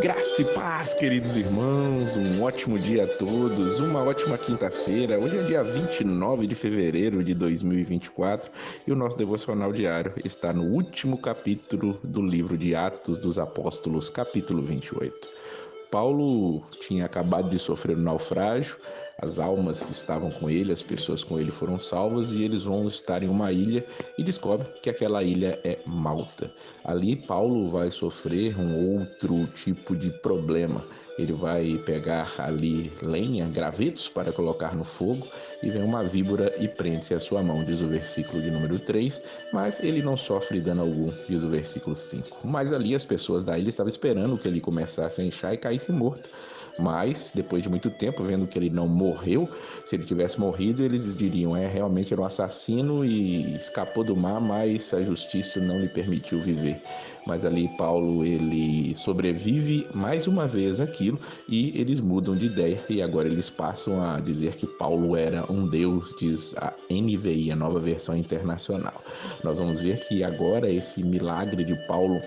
Graça e paz, queridos irmãos, um ótimo dia a todos, uma ótima quinta-feira. Hoje é dia 29 de fevereiro de 2024 e o nosso devocional diário está no último capítulo do livro de Atos dos Apóstolos, capítulo 28. Paulo tinha acabado de sofrer um naufrágio, as almas que estavam com ele, as pessoas com ele foram salvas e eles vão estar em uma ilha e descobrem que aquela ilha é Malta. Ali Paulo vai sofrer um outro tipo de problema. Ele vai pegar ali lenha, gravetos para colocar no fogo e vem uma víbora e prende-se à sua mão, diz o versículo de número 3, mas ele não sofre dano algum, diz o versículo 5. Mas ali as pessoas da ilha estavam esperando que ele começasse a inchar e caísse morto. Mas, depois de muito tempo, vendo que ele não morreu, se ele tivesse morrido, eles diriam, realmente era um assassino e escapou do mar, mas a justiça não lhe permitiu viver. Mas ali Paulo, ele sobrevive mais uma vez aquilo e eles mudam de ideia e agora eles passam a dizer que Paulo era um deus, diz a NVI, a Nova Versão Internacional. Nós vamos ver que agora esse milagre de Paulo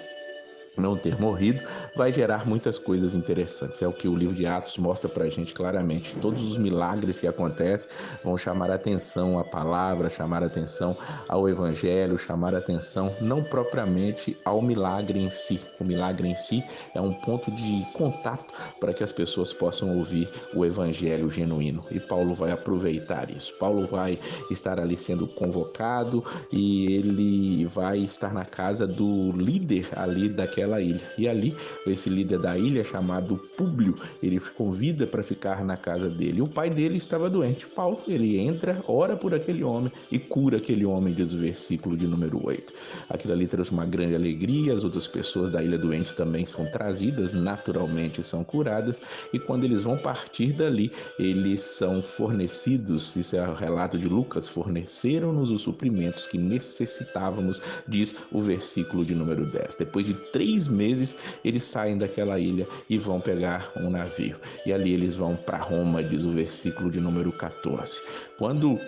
não ter morrido, vai gerar muitas coisas interessantes. É o que o livro de Atos mostra para a gente claramente. Todos os milagres que acontecem vão chamar a atenção à palavra, chamar a atenção ao evangelho, chamar a atenção não propriamente ao milagre em si. O milagre em si é um ponto de contato para que as pessoas possam ouvir o evangelho genuíno. E Paulo vai aproveitar isso. Paulo vai estar ali sendo convocado e ele vai estar na casa do líder ali daquela ilha. E ali, esse líder da ilha, chamado Públio, ele convida para ficar na casa dele. E o pai dele estava doente. Paulo, ele entra, ora por aquele homem e cura aquele homem, diz o versículo de número 8. Aquilo ali trouxe uma grande alegria, as outras pessoas da ilha doentes também são trazidas, naturalmente são curadas, e quando eles vão partir dali, eles são fornecidos, isso é o relato de Lucas, forneceram-nos os suprimentos que necessitávamos, diz o versículo de número 10. Depois de 3 meses, eles saem daquela ilha e vão pegar um navio. E ali eles vão para Roma, diz o versículo de número 14. Quando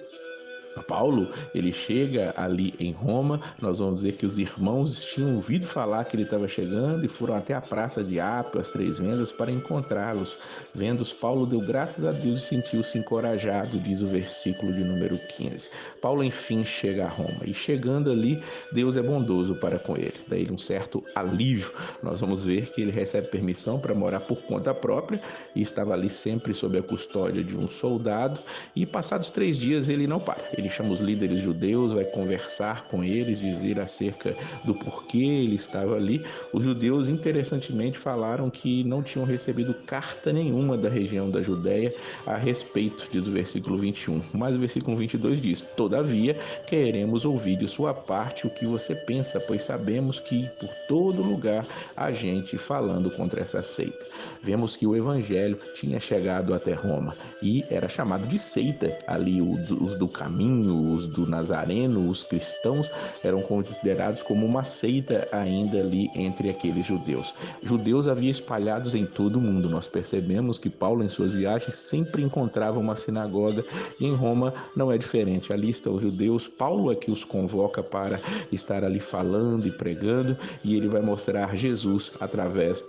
Paulo, ele chega ali em Roma, nós vamos dizer que os irmãos tinham ouvido falar que ele estava chegando e foram até a praça de Apio, as Três Vendas, para encontrá-los. Vendo-os, Paulo deu graças a Deus e sentiu-se encorajado, diz o versículo de número 15. Paulo, enfim, chega a Roma e chegando ali, Deus é bondoso para com ele. Daí um certo alívio. Nós vamos ver que ele recebe permissão para morar por conta própria e estava ali sempre sob a custódia de um soldado e passados 3 dias ele não para. Ele chama os líderes judeus, vai conversar com eles, dizer acerca do porquê ele estava ali. Os judeus, interessantemente, falaram que não tinham recebido carta nenhuma da região da Judéia a respeito, diz o versículo 21. Mas o versículo 22 diz: todavia, queremos ouvir de sua parte o que você pensa, pois sabemos que por todo lugar há gente falando contra essa seita. Vemos que o evangelho tinha chegado até Roma e era chamado de seita ali, os do caminho, os do Nazareno, os cristãos eram considerados como uma seita ainda ali entre aqueles judeus. Judeus havia espalhados em todo o mundo. Nós percebemos que Paulo em suas viagens sempre encontrava uma sinagoga e em Roma não é diferente. Ali estão os judeus, Paulo é que os convoca para estar ali falando e pregando e ele vai mostrar Jesus através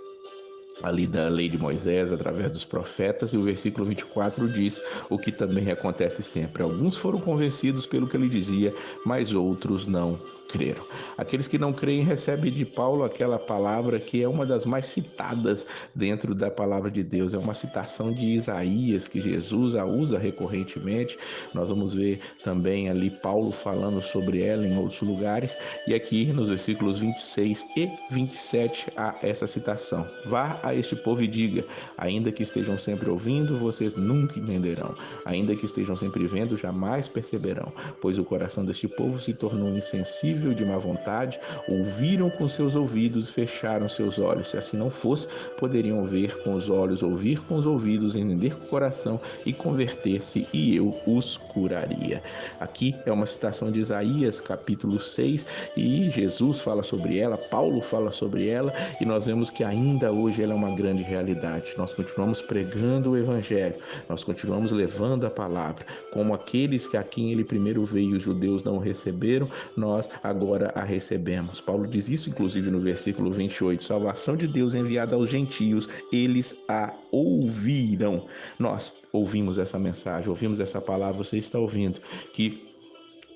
ali da lei de Moisés, através dos profetas, e o versículo 24 diz o que também acontece sempre. Alguns foram convencidos pelo que ele dizia, mas outros não creram. Aqueles que não creem recebem de Paulo aquela palavra que é uma das mais citadas dentro da palavra de Deus. É uma citação de Isaías, que Jesus a usa recorrentemente. Nós vamos ver também ali Paulo falando sobre ela em outros lugares. E aqui nos versículos 26 e 27 há essa citação. Vá a este povo e diga, ainda que estejam sempre ouvindo, vocês nunca entenderão. Ainda que estejam sempre vendo, jamais perceberão. Pois o coração deste povo se tornou insensível de má vontade, ouviram com seus ouvidos e fecharam seus olhos. Se assim não fosse, poderiam ver com os olhos, ouvir com os ouvidos, entender com o coração e converter-se, e eu os curaria. Aqui é uma citação de Isaías, capítulo 6, e Jesus fala sobre ela, Paulo fala sobre ela, e nós vemos que ainda hoje ela é uma grande realidade. Nós continuamos pregando o evangelho, nós continuamos levando a palavra, como aqueles que a quem ele primeiro veio, os judeus não receberam, nós agora a recebemos. Paulo diz isso, inclusive, no versículo 28. Salvação de Deus enviada aos gentios, eles a ouviram. Nós ouvimos essa mensagem, ouvimos essa palavra, você está ouvindo, que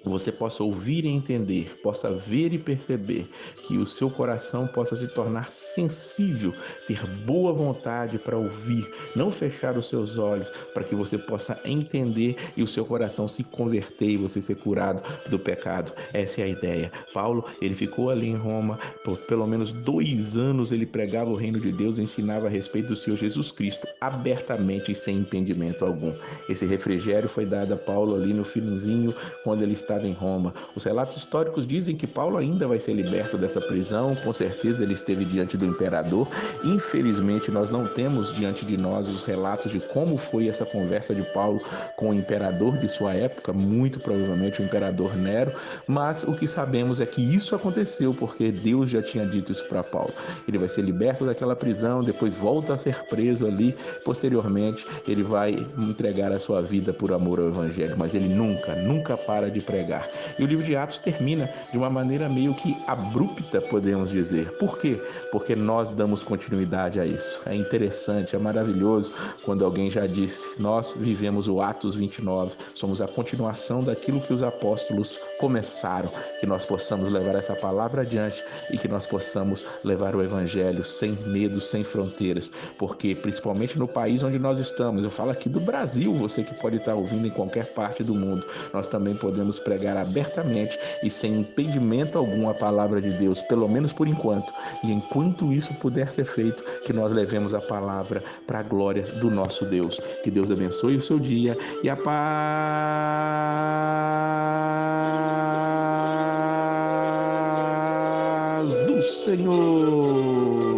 você possa ouvir e entender, possa ver e perceber, que o seu coração possa se tornar sensível, ter boa vontade para ouvir, não fechar os seus olhos, para que você possa entender e o seu coração se converter e você ser curado do pecado. Essa é a ideia. Paulo, ele ficou ali em Roma por pelo menos 2 anos, ele pregava o reino de Deus e ensinava a respeito do Senhor Jesus Cristo, abertamente e sem impedimento algum. Esse refrigério foi dado a Paulo ali no finalzinho, quando ele estava em Roma. Os relatos históricos dizem que Paulo ainda vai ser liberto dessa prisão, com certeza ele esteve diante do imperador. Infelizmente, nós não temos diante de nós os relatos de como foi essa conversa de Paulo com o imperador de sua época, muito provavelmente o imperador Nero, mas o que sabemos é que isso aconteceu porque Deus já tinha dito isso para Paulo. Ele vai ser liberto daquela prisão, depois volta a ser preso ali, posteriormente ele vai entregar a sua vida por amor ao evangelho, mas ele nunca para de pregar. E o livro de Atos termina de uma maneira meio que abrupta, podemos dizer. Por quê? Porque nós damos continuidade a isso. É interessante, é maravilhoso quando alguém já disse: nós vivemos o Atos 29, somos a continuação daquilo que os apóstolos começaram, que nós possamos levar essa palavra adiante e que nós possamos levar o evangelho sem medo, sem fronteiras, porque principalmente no país onde nós estamos, eu falo aqui do Brasil, você que pode estar ouvindo em qualquer parte do mundo, nós também podemos pregar abertamente e sem impedimento algum a palavra de Deus, pelo menos por enquanto. E enquanto isso puder ser feito, que nós levemos a palavra para a glória do nosso Deus. Que Deus abençoe o seu dia e a paz do Senhor.